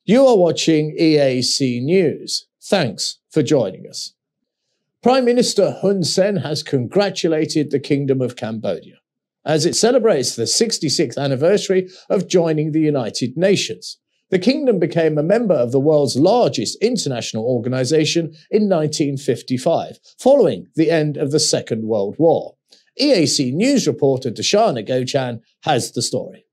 You are watching EAC News. Thanks for joining us. Prime Minister Hun Sen has congratulated the Kingdom of Cambodia as it celebrates the 66th anniversary of joining the United Nations. The kingdom became a member of the world's largest international organization in 1955, following the end of the Second World War. EAC News reporter Dashana Gochan has the story.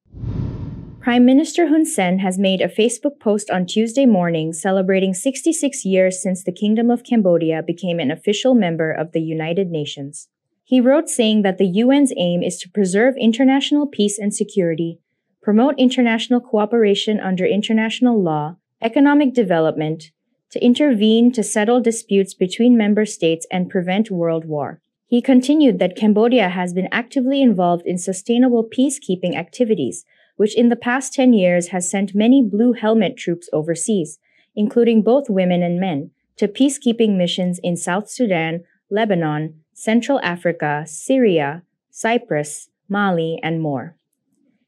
Prime Minister Hun Sen has made a Facebook post on Tuesday morning celebrating 66 years since the Kingdom of Cambodia became an official member of the United Nations. He wrote saying that the UN's aim is to preserve international peace and security, promote international cooperation under international law, economic development, to intervene to settle disputes between member states and prevent world war. He continued that Cambodia has been actively involved in sustainable peacekeeping activities, which in the past 10 years has sent many Blue Helmet troops overseas, including both women and men, to peacekeeping missions in South Sudan, Lebanon, Central Africa, Syria, Cyprus, Mali, and more.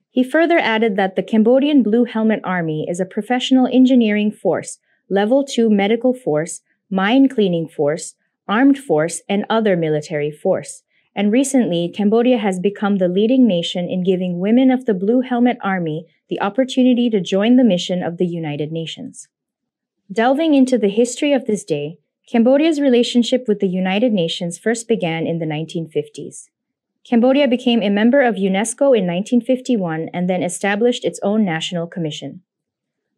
He further added that the Cambodian Blue Helmet Army is a professional engineering force, Level 2 medical force, mine cleaning force, armed force, and other military force. And recently, Cambodia has become the leading nation in giving women of the Blue Helmet Army the opportunity to join the mission of the United Nations. Delving into the history of this day, Cambodia's relationship with the United Nations first began in the 1950s. Cambodia became a member of UNESCO in 1951 and then established its own national commission.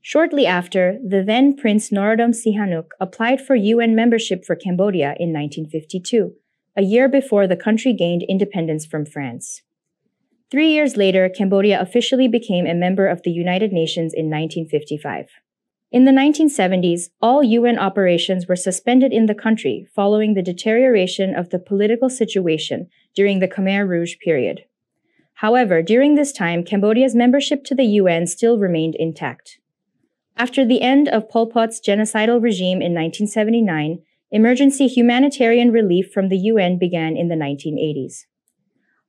Shortly after, the then Prince Norodom Sihanouk applied for UN membership for Cambodia in 1952. A year before the country gained independence from France. 3 years later, Cambodia officially became a member of the United Nations in 1955. In the 1970s, all UN operations were suspended in the country following the deterioration of the political situation during the Khmer Rouge period. However, during this time, Cambodia's membership to the UN still remained intact. After the end of Pol Pot's genocidal regime in 1979, emergency humanitarian relief from the UN began in the 1980s.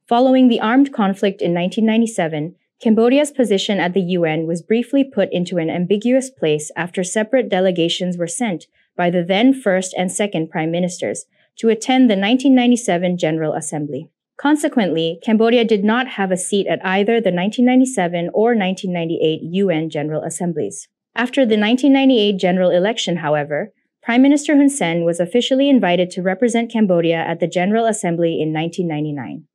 Following the armed conflict in 1997, Cambodia's position at the UN was briefly put into an ambiguous place after separate delegations were sent by the then first and second prime ministers to attend the 1997 General Assembly. Consequently, Cambodia did not have a seat at either the 1997 or 1998 UN General Assemblies. After the 1998 general election, however, Prime Minister Hun Sen was officially invited to represent Cambodia at the General Assembly in 1999.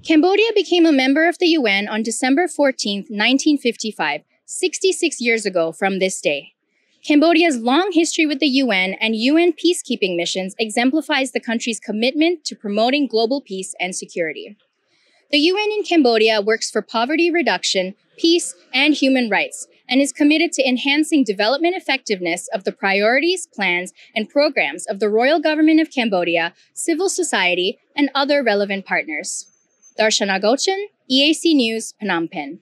Cambodia became a member of the UN on December 14, 1955, 66 years ago from this day. Cambodia's long history with the UN and UN peacekeeping missions exemplifies the country's commitment to promoting global peace and security. The UN in Cambodia works for poverty reduction, peace, and human rights, and is committed to enhancing development effectiveness of the priorities, plans, and programs of the Royal Government of Cambodia, civil society, and other relevant partners. Darshana Gochan, EAC News, Phnom Penh.